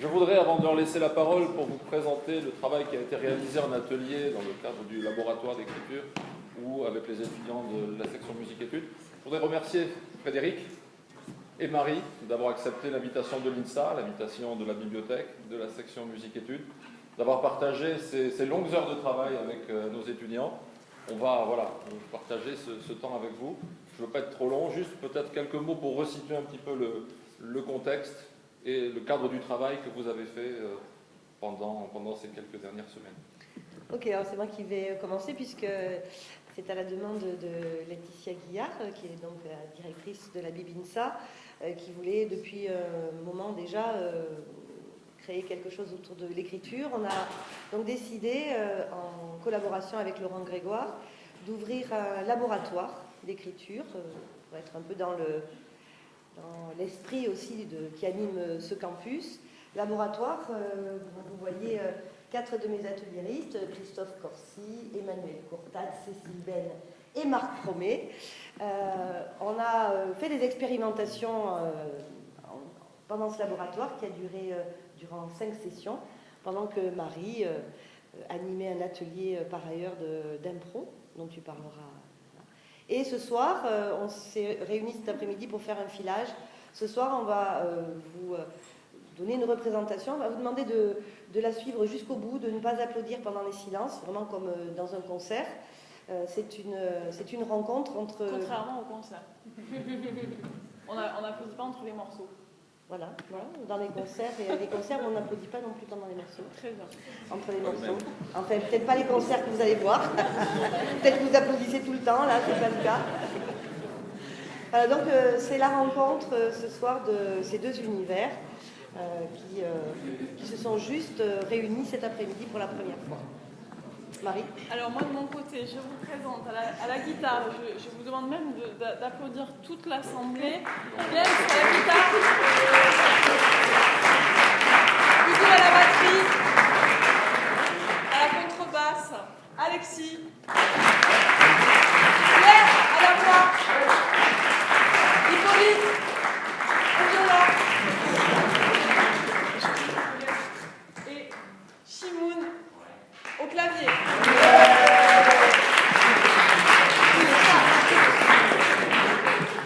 Je voudrais, avant de leur laisser la parole, pour vous présenter le travail qui a été réalisé en atelier dans le cadre du laboratoire d'écriture ou avec les étudiants de la section musique-études. Je voudrais remercier Frédéric et Marie d'avoir accepté l'invitation de l'INSA, l'invitation de la bibliothèque, de la section musique-études, d'avoir partagé ces longues heures de travail avec nos étudiants. On va partager ce temps avec vous. Je ne veux pas être trop long, juste peut-être quelques mots pour resituer un petit peu le contexte et le cadre du travail que vous avez fait pendant ces quelques dernières semaines. Ok, alors c'est moi qui vais commencer puisque c'est à la demande de Laetitia Guillard, qui est donc la directrice de la Bibinsa, qui voulait depuis un moment déjà créer quelque chose autour de l'écriture. On a donc décidé, en collaboration avec Laurent Grégoire, d'ouvrir un laboratoire d'écriture pour être un peu dans l'esprit aussi qui anime ce campus. Laboratoire, vous voyez 4 de mes ateliéristes, Christophe Corsi, Emmanuel Courtade, Cécile Ben et Marc Promet. On a fait des expérimentations pendant ce laboratoire qui a duré durant 5 sessions, pendant que Marie animait un atelier par ailleurs d'impro, dont tu parleras. Et ce soir, on s'est réunis cet après-midi pour faire un filage. Ce soir, on va vous donner une représentation. On va vous demander de la suivre jusqu'au bout, de ne pas applaudir pendant les silences, vraiment comme dans un concert. C'est une rencontre entre... Contrairement au concert. On n'applaudit pas entre les morceaux. Voilà, dans les concerts, et les concerts, on n'applaudit pas non plus pendant les morceaux. Très bien. Entre les morceaux. Enfin, peut-être pas les concerts que vous allez voir. Peut-être que vous applaudissez tout le temps, là, c'est pas le cas. Voilà, donc c'est la rencontre ce soir de ces deux univers qui se sont juste réunis cet après-midi pour la première fois. Marie? Alors moi de mon côté, je vous présente à la guitare, je vous demande même d'applaudir toute l'assemblée. Bien sur la guitare. Hugo à la batterie. À la contrebasse, Alexis. Claire à la voix. Hippolyte au violon. Et Chimoun au clavier.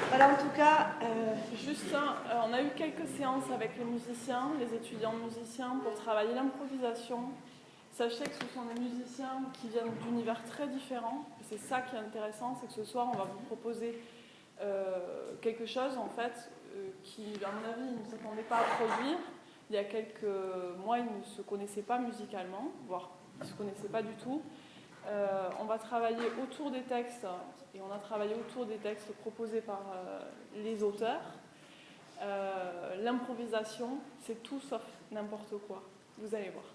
Voilà, en tout cas... on a eu quelques séances avec les musiciens, les étudiants musiciens, pour travailler l'improvisation. Sachez que ce sont des musiciens qui viennent d'univers très différents. C'est ça qui est intéressant, c'est que ce soir, on va vous proposer quelque chose, en fait, qui, à mon avis, ils ne s'attendaient pas à produire. Il y a quelques mois, ils ne se connaissaient pas musicalement, voire ils ne se connaissaient pas du tout. On va travailler autour des textes, et on a travaillé autour des textes proposés par les auteurs. L'improvisation, c'est tout sauf n'importe quoi. Vous allez voir.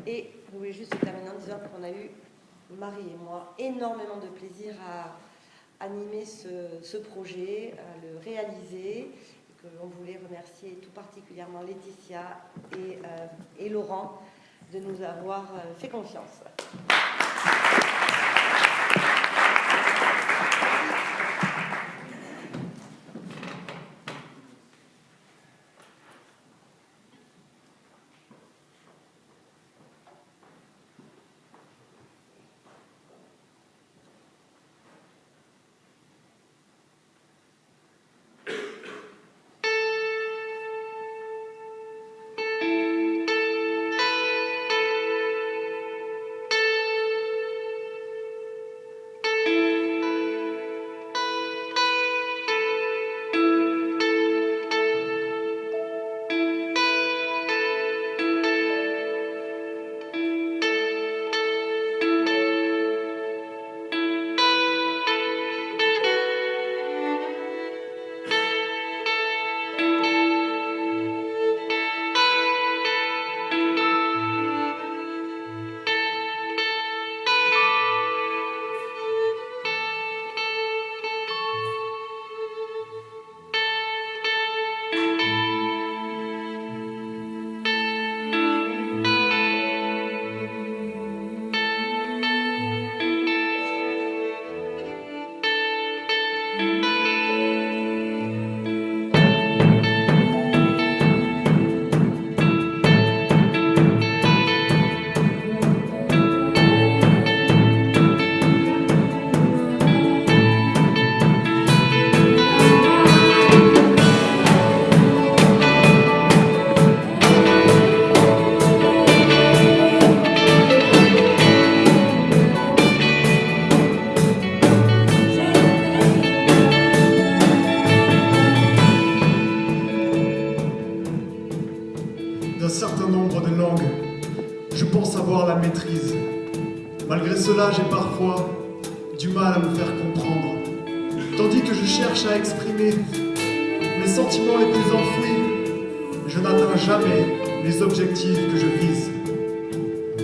Et je voulais juste terminer en disant qu'on a eu, Marie et moi, énormément de plaisir à animer ce projet, à le réaliser, et qu'on voulait remercier tout particulièrement Laetitia et Laurent de nous avoir fait confiance. cela, j'ai parfois du mal à me faire comprendre. Tandis que je cherche à exprimer mes sentiments les plus enfouis, je n'atteins jamais les objectifs que je vise.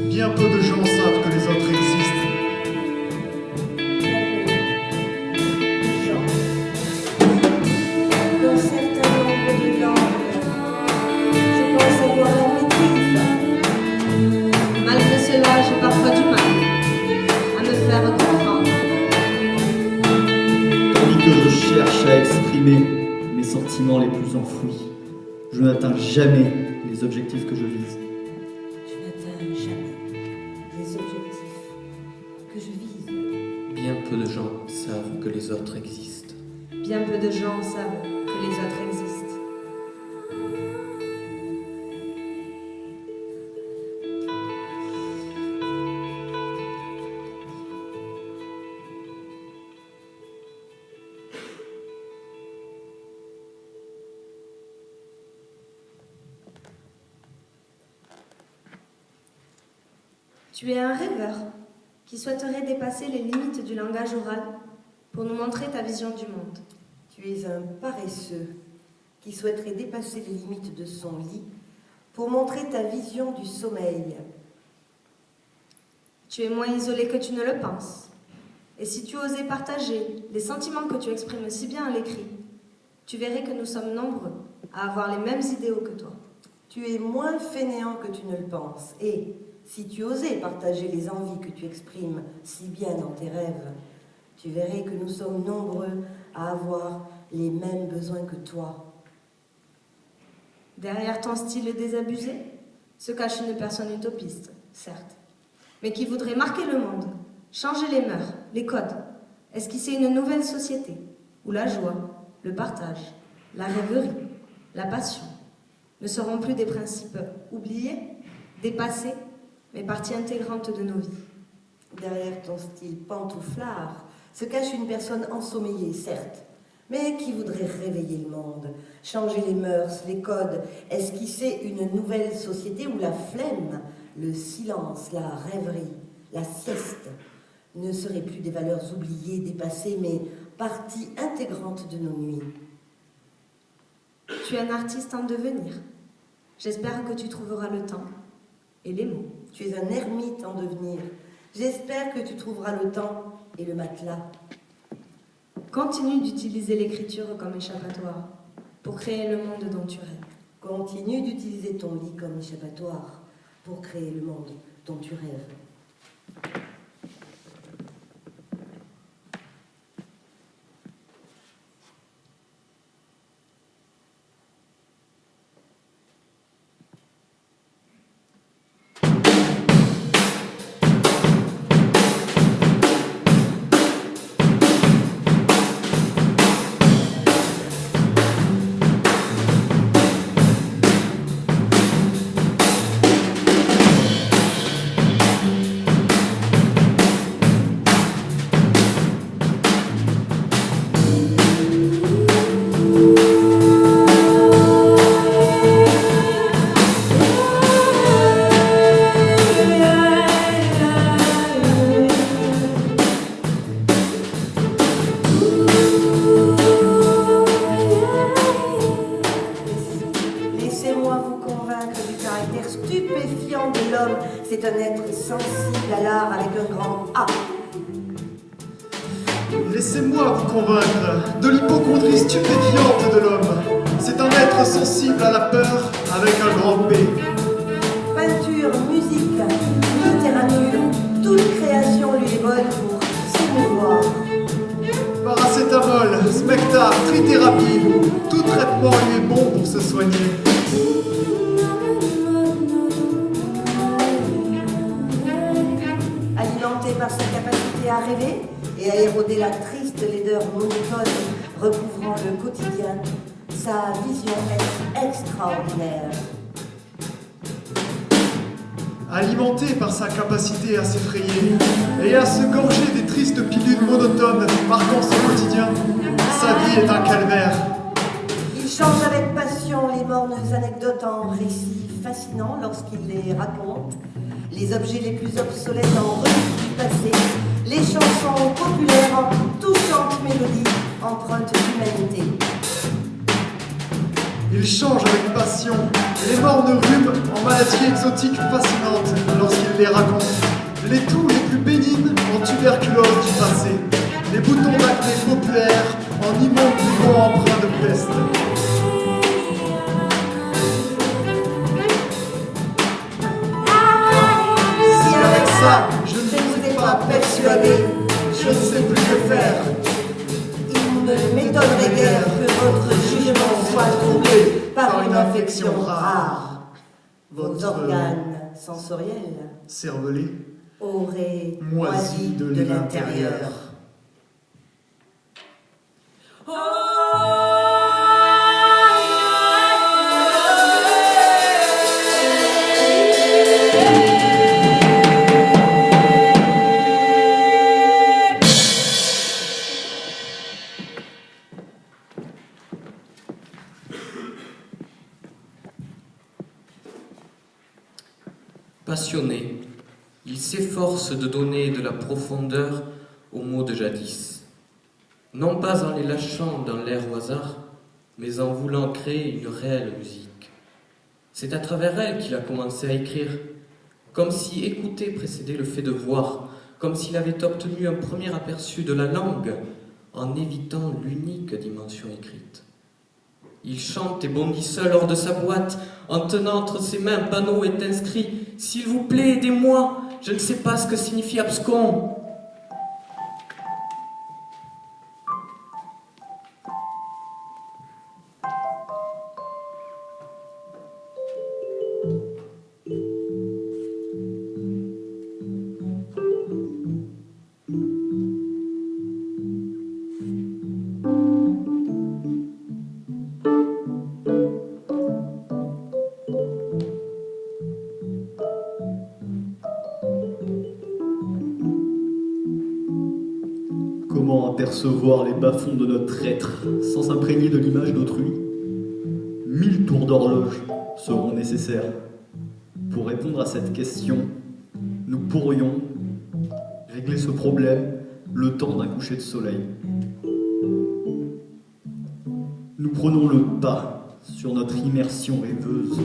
Bien peu de gens savent que les autres existent. Dans certains nombres de langues, je pense avoir la maîtrise. Malgré cela, j'ai parfois du mal à me faire comprendre. Tandis que je cherche à exprimer mes sentiments les plus enfouis, je n'atteins jamais les objectifs que je vise. Je n'atteins jamais les objectifs que je vise. Bien peu de gens savent que les autres existent. Bien peu de gens savent que les autres existent. Tu es un rêveur qui souhaiterait dépasser les limites du langage oral pour nous montrer ta vision du monde. Tu es un paresseux qui souhaiterait dépasser les limites de son lit pour montrer ta vision du sommeil. Tu es moins isolé que tu ne le penses. Et si tu osais partager les sentiments que tu exprimes si bien à l'écrit, tu verrais que nous sommes nombreux à avoir les mêmes idéaux que toi. Tu es moins fainéant que tu ne le penses. Et si tu osais partager les envies que tu exprimes si bien dans tes rêves, tu verrais que nous sommes nombreux à avoir les mêmes besoins que toi. Derrière ton style désabusé se cache une personne utopiste, certes, mais qui voudrait marquer le monde, changer les mœurs, les codes, esquisser une nouvelle société où la joie, le partage, la rêverie, la passion ne seront plus des principes oubliés, dépassés, mais partie intégrante de nos vies. Derrière ton style pantouflard se cache une personne ensommeillée, certes, mais qui voudrait réveiller le monde, changer les mœurs, les codes, esquisser une nouvelle société où la flemme, le silence, la rêverie, la sieste ne seraient plus des valeurs oubliées, dépassées, mais partie intégrante de nos nuits. Tu es un artiste en devenir. J'espère que tu trouveras le temps et les mots. Tu es un ermite en devenir. J'espère que tu trouveras le temps et le matelas. Continue d'utiliser l'écriture comme échappatoire pour créer le monde dont tu rêves. Continue d'utiliser ton lit comme échappatoire pour créer le monde dont tu rêves. C'est un être sensible à l'art avec un grand A. Laissez-moi vous convaincre de l'hypocondrie stupéfiante de l'homme. C'est un être sensible à la peur avec un grand P. Peinture, musique, littérature, toute création lui est bonne pour s'émouvoir. Paracétamol, smecta, trithérapie, tout traitement lui est bon pour se soigner. Alimenté par sa capacité à rêver et à éroder la triste laideur monotone recouvrant le quotidien, sa vision est extraordinaire. Alimenté par sa capacité à s'effrayer et à se gorger des tristes pilules monotones marquant son quotidien, sa vie est un calvaire. Il change avec passion les mornes anecdotes en récits fascinants lorsqu'il les raconte, les objets les plus obsolètes en revue du passé, les chansons populaires en touchantes mélodies, empreintes d'humanité. Il change avec passion les morts de rhume en maladies exotiques fascinantes lorsqu'il les raconte. Les toux les plus bénignes en tuberculose du passé. Les boutons d'acné populaires en immondes boutons empreints de peste. Si avec ça, je ne vous ai pas persuadé, je ne sais plus que faire. Il ne m'étonnerait guère que votre jugement soit troublé par une infection rare. Vos organes sensoriels Cervelé, auraient moisi de l'intérieur. Passionné, il s'efforce de donner de la profondeur aux mots de jadis, non pas en les lâchant dans l'air au hasard, mais en voulant créer une réelle musique. C'est à travers elle qu'il a commencé à écrire, comme si écouter précédait le fait de voir, comme s'il avait obtenu un premier aperçu de la langue en évitant l'unique dimension écrite. Il chante et bondit seul hors de sa boîte, en tenant entre ses mains un panneau est inscrit « S'il vous plaît, aidez-moi, je ne sais pas ce que signifie abscon ». Comment apercevoir les bas-fonds de notre être sans s'imprégner de l'image d'autrui? 1000 tours d'horloge seront nécessaires. Pour répondre à cette question, nous pourrions régler ce problème le temps d'un coucher de soleil. Nous prenons le pas sur notre immersion rêveuse.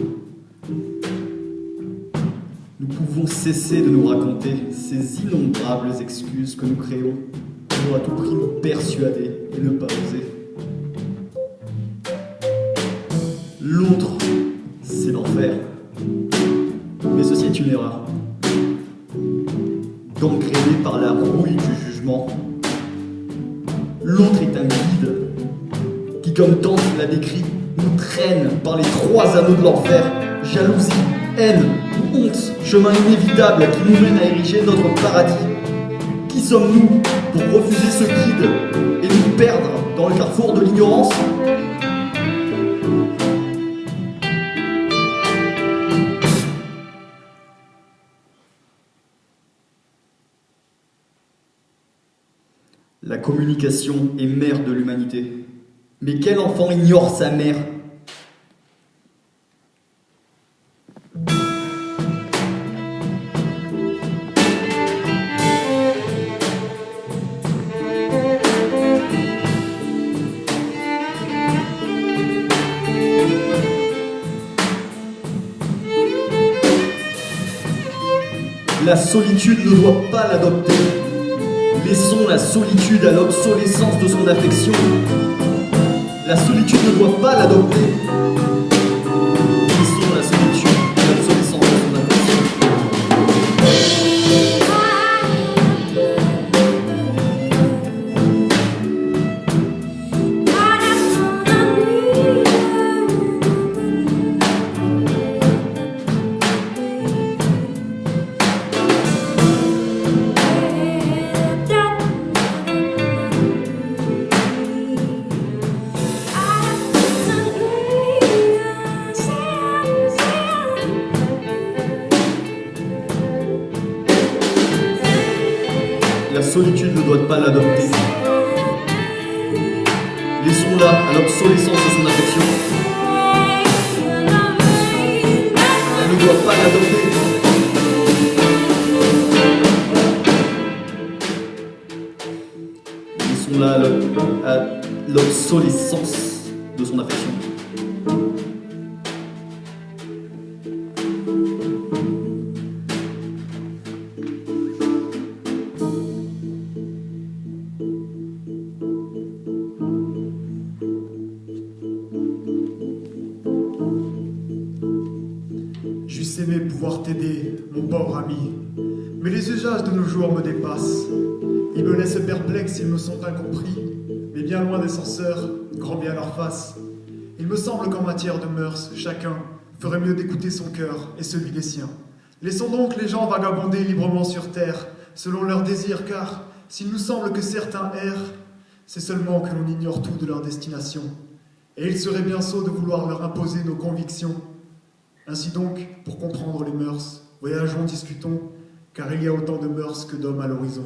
Nous pouvons cesser de nous raconter ces innombrables excuses que nous créons pour à tout prix nous persuader et ne pas oser. L'autre, c'est l'enfer. Mais ceci est une erreur. Gangréné par la rouille du jugement. L'autre est un guide qui, comme Dante l'a décrit, nous traîne par les 3 anneaux de l'enfer. Jalousie, haine, honte, chemin inévitable qui nous mène à ériger notre paradis. Qui sommes-nous pour refuser ce guide et nous perdre dans le carrefour de l'ignorance? La communication est mère de l'humanité. Mais quel enfant ignore sa mère? La solitude ne doit pas l'adopter. Laissons la solitude à l'obsolescence de son affection. La solitude ne doit pas l'adopter. Laissons la solitude à l'obsolescence de son affection. La solitude ne doit pas l'adopter. Laissons-la à l'obsolescence de son affection. Elle ne doit pas l'adopter. l'obsolescence de son affection. J'eusse aimé pouvoir t'aider, mon pauvre ami, mais les usages de nos jours me dépassent. Ils me laissent perplexe, ils me sont incompris, mais bien loin des censeurs, grand bien leur face. Il me semble qu'en matière de mœurs, chacun ferait mieux d'écouter son cœur et celui des siens. Laissons donc les gens vagabonder librement sur terre, selon leurs désirs, car s'il nous semble que certains errent, c'est seulement que l'on ignore tout de leur destination. Et il serait bien sot de vouloir leur imposer nos convictions. Ainsi donc, pour comprendre les mœurs, voyageons, discutons, car il y a autant de mœurs que d'hommes à l'horizon.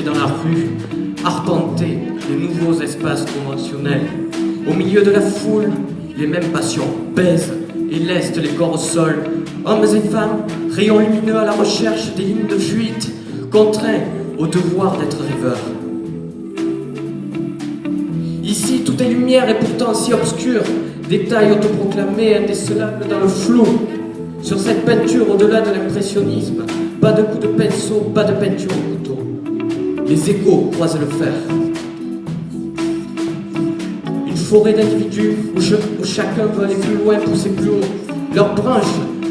Dans la rue, arpenter les nouveaux espaces conventionnels. Au milieu de la foule, les mêmes passions baisent et lestent les corps au sol. Hommes et femmes, rayons lumineux à la recherche des lignes de fuite, contraints au devoir d'être rêveurs. Ici, tout est lumière et pourtant si obscur, détails autoproclamés, indécelables dans le flou. Sur cette peinture, au-delà de l'impressionnisme, pas de coup de pinceau, pas de peinture au couteau. Les échos croisent le fer. Une forêt d'individus où chacun veut aller plus loin, pousser plus haut. Leurs branches,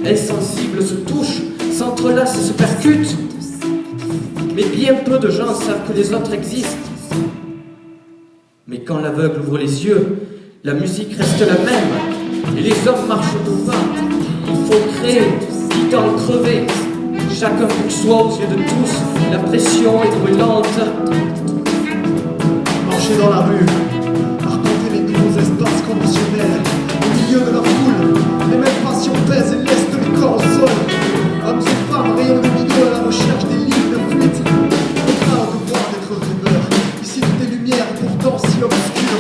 insensibles, se touchent, s'entrelacent et se percutent. Mais bien peu de gens savent que les autres existent. Mais quand l'aveugle ouvre les yeux, la musique reste la même. Et les hommes marchent au pas. Il faut créer, quitte à en crever. Chacun pour soi aux yeux de tous, la pression est brûlante. Marcher dans la rue, arpenter les nouveaux espaces conventionnels. Au milieu de la foule, les mêmes passions pèsent et lestent les corps au sol. Hommes et femmes, rayons lumineux à la recherche des lignes de fuite. Contraints au devoir d'être rêveurs. Ici tout est lumière, pourtant si obscur.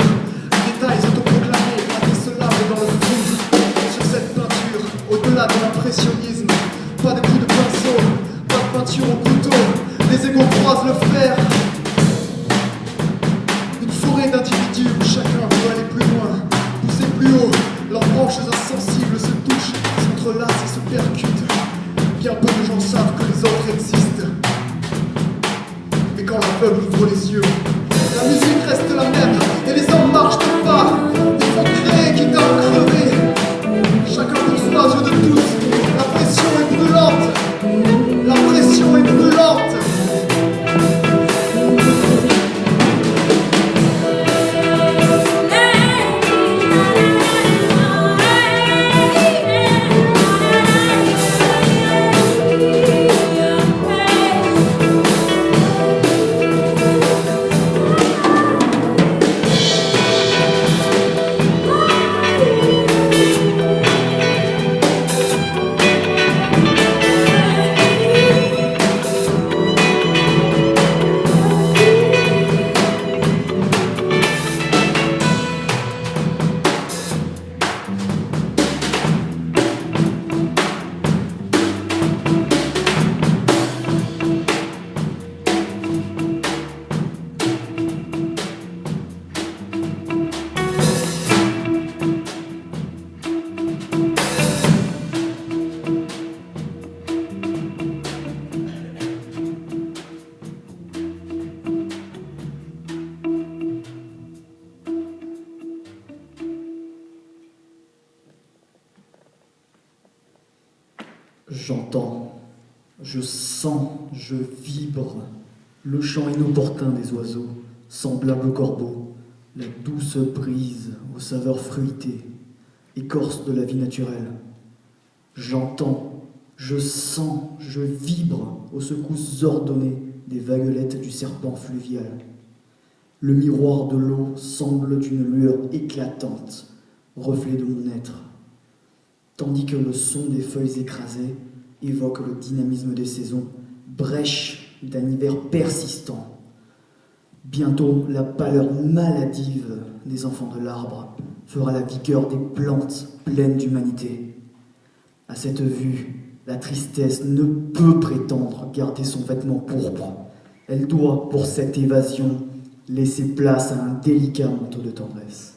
Détails autoproclamés, indécelables dans le flou. Sur cette peinture, au-delà de l'impressionnisme, pas de coup de pinceau, pas de peinture au couteau, les égos croisent le fer. Une forêt d'individus où chacun veut aller plus loin, pousser plus haut, leurs branches insensibles se touchent, s'entrelacent et se percutent. Bien peu de gens savent que les autres existent. Mais quand l'aveugle ouvre les yeux, la musique reste la même et les hommes marchent de pas. Ils font créer quitte à en crever. Chacun pour soi aux yeux de tous. La pression est brûlante. La pression est brûlante. J'entends, je sens, je vibre le chant inopportun des oiseaux, semblables aux corbeaux, la douce brise aux saveurs fruitées, écorce de la vie naturelle. J'entends, je sens, je vibre aux secousses ordonnées des vaguelettes du serpent fluvial. Le miroir de l'eau semble d'une lueur éclatante, reflet de mon être, tandis que le son des feuilles écrasées évoque le dynamisme des saisons, brèche d'un hiver persistant. Bientôt, la pâleur maladive des enfants de l'arbre fera la vigueur des plantes pleines d'humanité. À cette vue, la tristesse ne peut prétendre garder son vêtement pourpre. Elle doit, pour cette évasion, laisser place à un délicat manteau de tendresse.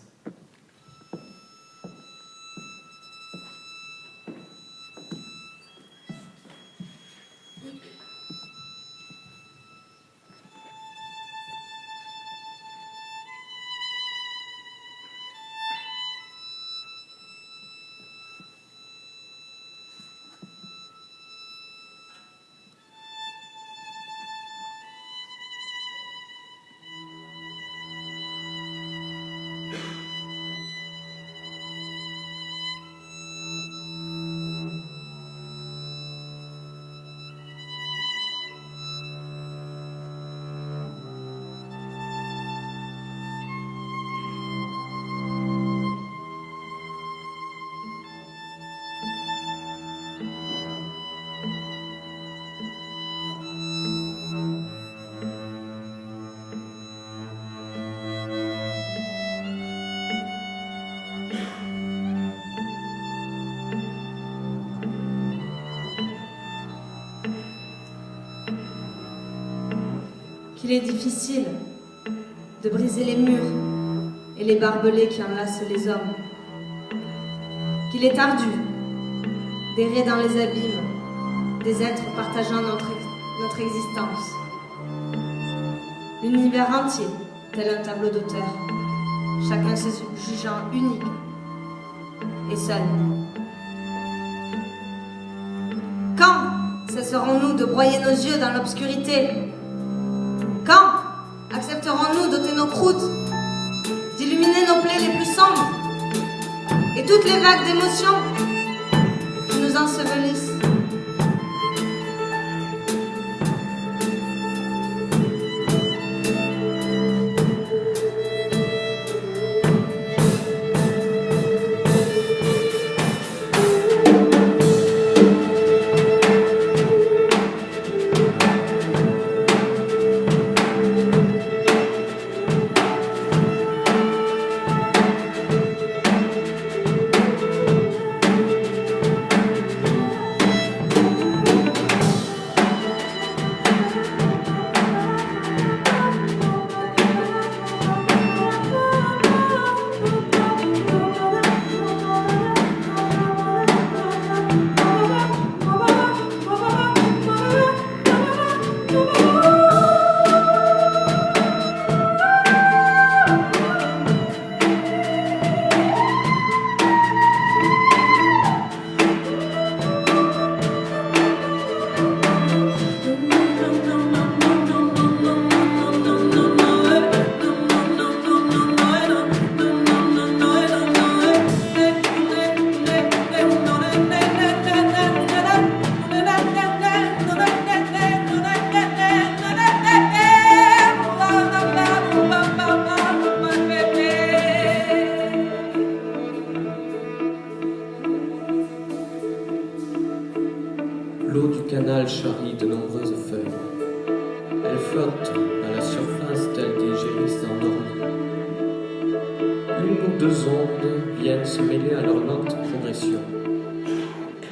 Qu'il est difficile de briser les murs et les barbelés qui enlacent les hommes. Qu'il est ardu d'errer dans les abîmes des êtres partageant notre existence. L'univers entier, tel un tableau d'auteur, chacun se jugeant unique et seul. Quand cesserons-nous de broyer nos yeux dans l'obscurité? Quand accepterons-nous d'ôter nos croûtes, d'illuminer nos plaies les plus sombres et toutes les vagues d'émotions qui nous ensevelissent? L'eau du canal charrie de nombreuses feuilles. Elles flottent à la surface telles des gélisses endormies. Une ou deux ondes viennent se mêler à leur lente progression.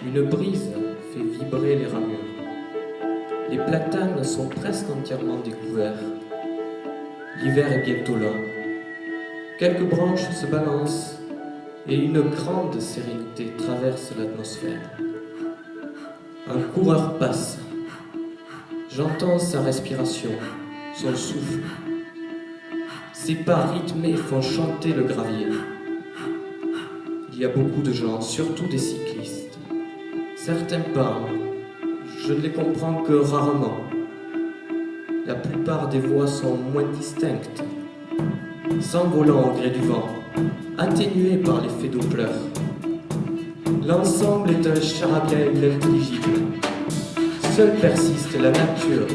Une brise fait vibrer les ramures. Les platanes sont presque entièrement découverts. L'hiver est bientôt là. Quelques branches se balancent et une grande sérénité traverse l'atmosphère. Un coureur passe. J'entends sa respiration, son souffle. Ses pas rythmés font chanter le gravier. Il y a beaucoup de gens, surtout des cyclistes. Certains parlent, je ne les comprends que rarement. La plupart des voix sont moins distinctes, s'envolant au gré du vent, atténuées par l'effet Doppler. L'ensemble est un charabia inintelligible. Seule persiste la nature,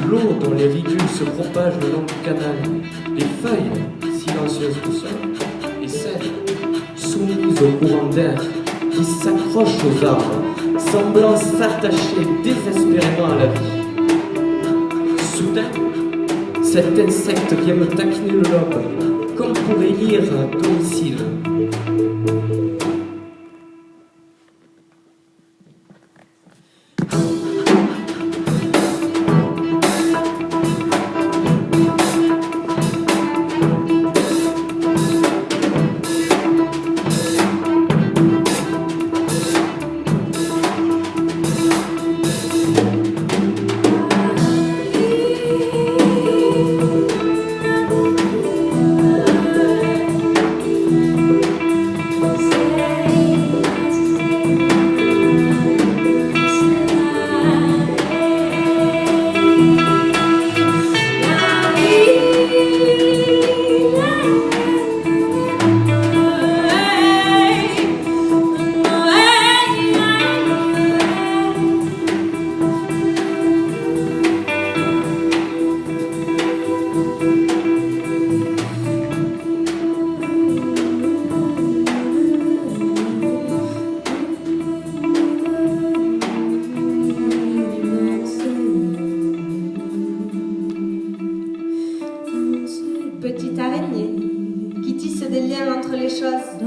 l'eau dont les ridules se propagent le long du canal, les feuilles silencieuses du sol, et celles soumises au courant d'air qui s'accrochent aux arbres, semblant s'attacher désespérément à la vie. Soudain, cet insecte vient me taquiner le lobe, comme pour élire un domicile. Petite araignée qui tisse des liens entre les choses,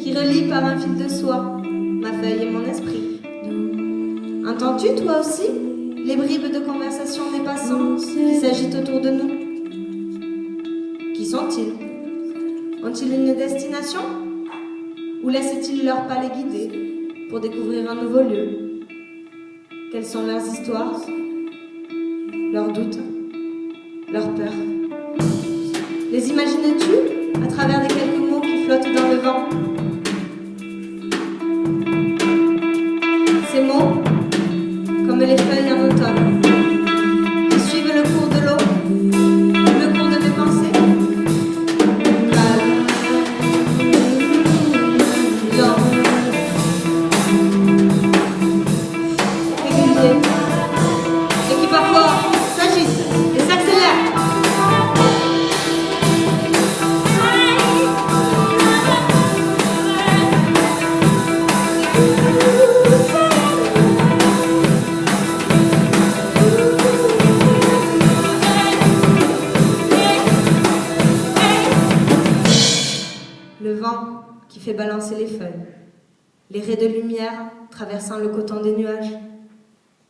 qui relie par un fil de soie ma feuille et mon esprit. Entends-tu toi aussi les bribes de conversation des passants qui s'agitent autour de nous? Qui sont-ils? Ont-ils une destination? Ou laissent-ils leur pas les guider pour découvrir un nouveau lieu? Quelles sont leurs histoires, leurs doutes, leurs peurs? Les imagines-tu à travers des quelques mots qui flottent dans le vent? Ces mots, comme les feuilles en automne, qui suivent le cours de l'eau, le cours de mes pensées. Calme, lent, régulier, et qui parfois s'agitent et s'accélèrent. Le vent qui fait balancer les feuilles, les raies de lumière traversant le coton des nuages,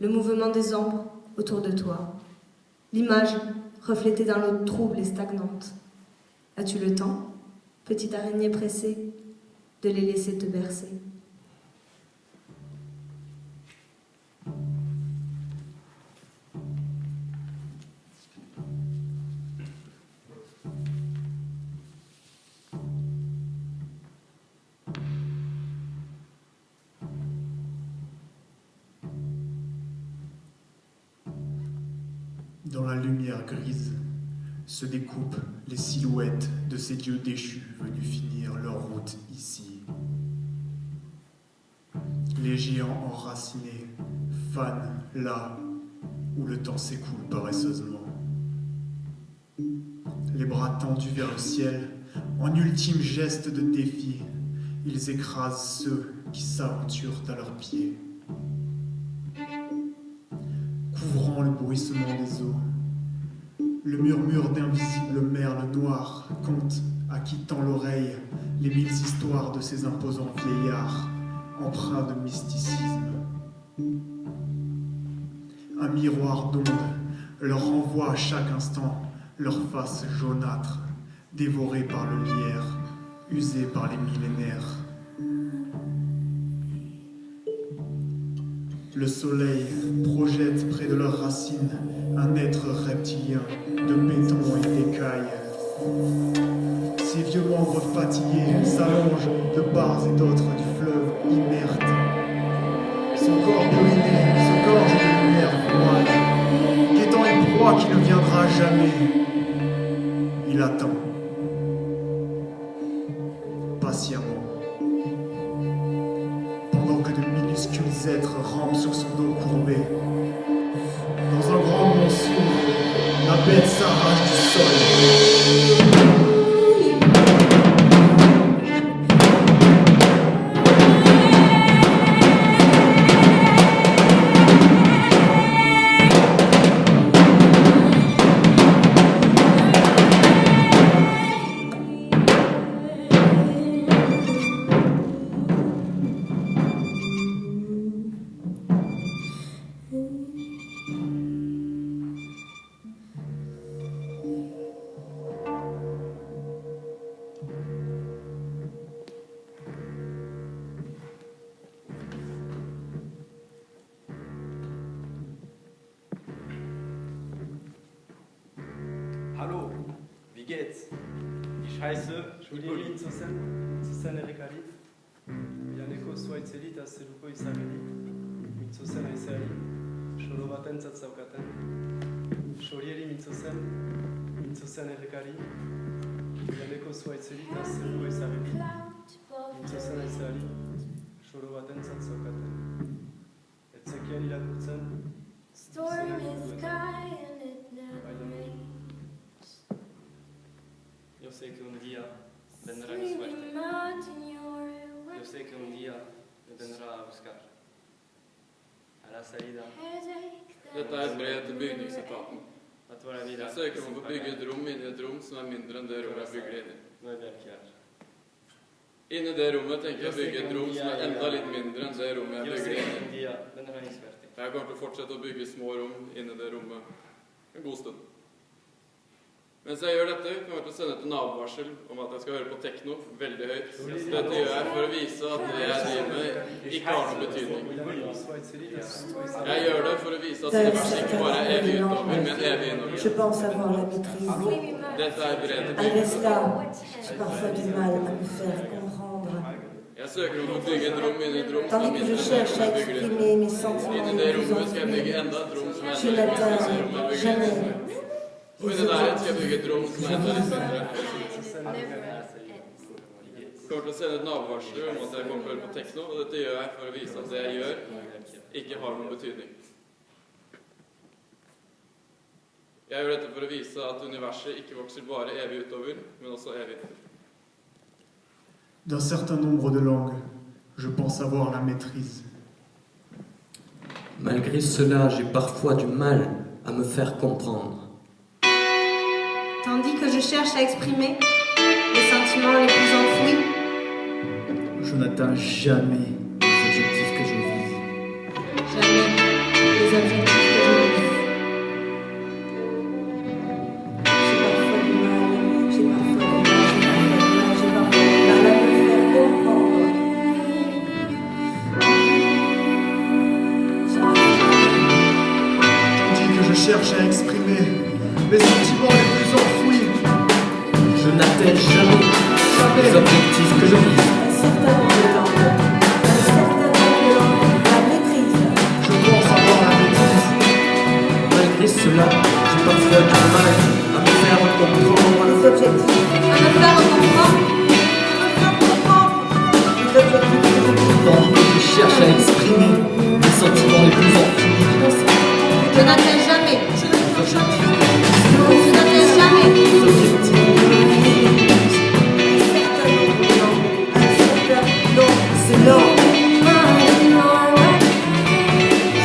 le mouvement des ombres autour de toi, l'image reflétée dans l'eau trouble et stagnante. As-tu le temps, petite araignée pressée, de les laisser te bercer? Dans la lumière grise se découpent les silhouettes de ces dieux déchus venus finir leur route ici. Les géants enracinés fanent là où le temps s'écoule paresseusement. Les bras tendus vers le ciel, en ultime geste de défi, ils écrasent ceux qui s'aventurent à leurs pieds. Couvrant le bruissement des eaux, le murmure d'invisibles merles noirs compte à qui tend l'oreille les 1000 histoires de ces imposants vieillards empreints de mysticisme. Un miroir d'ondes leur renvoie à chaque instant leur face jaunâtre, dévorée par le lierre, usée par les millénaires. Le soleil projette près de leurs racines un être reptilien de béton et d'écailles. Ses vieux membres fatigués s'allongent de part et d'autre du fleuve inerte. Son corps brûlé, se gorge de lumière froide, guettant une proie qui ne viendra jamais. Il attend, patiemment, pendant que de minuscules êtres rampent sur son dos courbé. Dans un grand monde sourd, la bête s'arrache du sol. Hallo, wie geht's? Ich heiße Julien Zusen Erikali. Janeko Suaitzeli eta Zeruko Izageli. Mitzozen aizeari. Solo baten zatzaukaten. Sorieri Mitzozen Erikali. Janeko Suaitzeli eta Zeruko Izageli. Mitzozen aizeari. Solo baten zatzaukaten. Etzekian irakurtzen. Stormy sky and it never rains. Eu sei que dia vendrá Sleeping suerte. mountain, you're Eu sei que dia me vendrá a buscar. A la salida. Dette er et brev til bygningsetaten. A tua vida. Jeg søker om å få bygge et rom inni et rom som er mindre enn det rommet jeg bygger inni. Nu är det klart. Inni det rommet tenker jeg å bygge et rom som er enda litt mindre enn det rommet jeg Eu bygger sei inni. que dia vendrá a suerte. Jeg kommer til å fortsette å bygge små rom inni det rommet en god stund. Mens jeg gjør dette, kommer jeg til å sende et nabovarsel om at jeg skal høre på tekno veldig høyt. Dette gjør jeg for å vise at det jeg driver med ikke har noen betydning. Jeg gjør det for å vise at universet ikke bare er evig utover, men evig innover. Je pense avoir la maîtrise. Dette er brevet til Elle reste là. bygningsetaten. J'ai parfois du mal à me faire comprendre. Jeg søker om å bygge et rom inni et rom som er Tandis que je mindre enn det cherche à rommet jeg bygger inni. exprimer mes sentiments Inni les det plus rommet skal jeg bygge enfouis, enda et rom som er je enda litt mindre enn det n'atteins rommet jeg bygger jamais inni. Og inni der skal jeg bygge et rom som er enda litt mindre. Jeg kommer til å sende et nabovarsel om at jeg kommer til å høre på tekno, og dette gjør jeg for å vise at det jeg gjør, ikke har noen betydning. Jeg gjør dette for å vise at universet ikke vokser bare evig utover, men også evig innover. D'un certain nombre de langues, je pense avoir la maîtrise. Malgré cela, j'ai parfois du mal à me faire comprendre. Tandis que je cherche à exprimer les sentiments les plus enfouis, Je n'atteins jamais les objectifs que je vise. jamais les objectifs que je vise. j'ai parfois du mal, j'ai parfois du mal, j'ai parfois du mal à me faire comprendre. Tandis que je cherche à exprimer mes sentiments les plus enfouis. Je n'atteins jamais les objectifs que je vise. Un certain nombre de langues, la maîtrise. Je pense avoir la maîtrise. Malgré cela, j'ai parfois du mal à me faire comprendre. Les objectifs, À me faire comprendre, les objectifs que je vise. Tandis que je cherche à exprimer mes sentiments les plus enfouis. je n'atteins jamais, Les objectifs que je vise. je n'atteins jamais. Les objectifs que je vise. Un certain nombre de langues.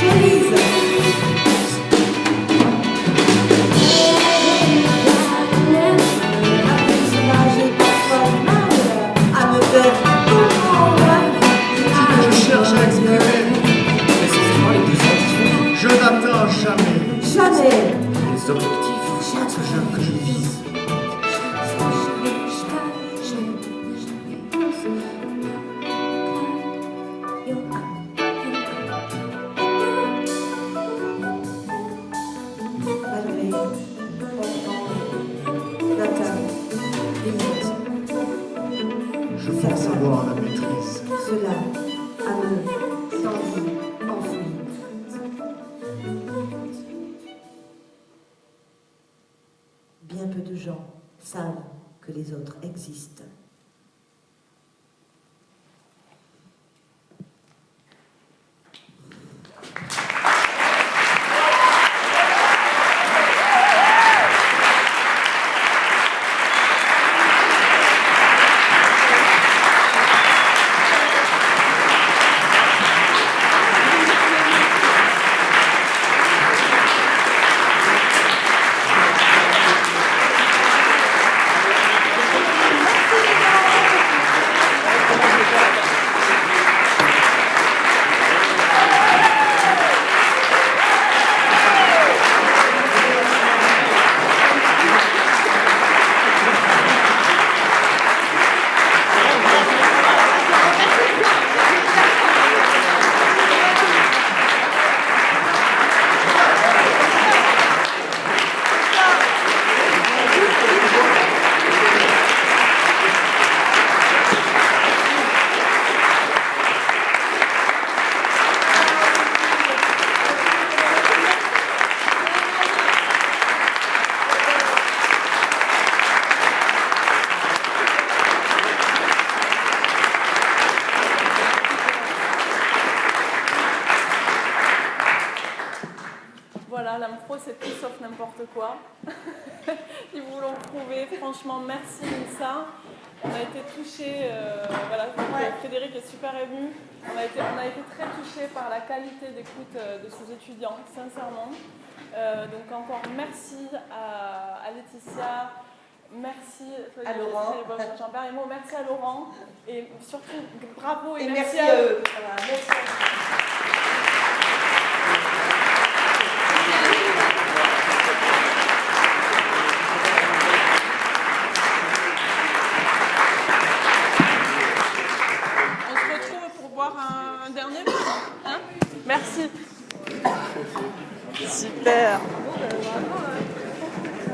Je vise. Après cela, j'ai parfois du mal à me faire comprendre. Tandis que je cherche à exprimer, Les sentiments les plus enfouis. je n'atteins jamais Jamais. Les objectifs que je vise. Malgré, comprendre, l'atteindre, limite. Je pense avoir la maîtrise. Cela, à me sentir gens savent que les autres existent. Voilà, l'impro c'est tout sauf n'importe quoi. Ils vous l'ont prouvé, franchement merci Nissa. On a été touchés, voilà, Frédéric est super ému. On a été très touchés par la qualité d'écoute de ces étudiants, sincèrement. Donc encore merci à Laetitia, merci à Laurent. J'en perds les mots, merci à Laurent et surtout bravo et merci à eux. Voilà, merci à eux.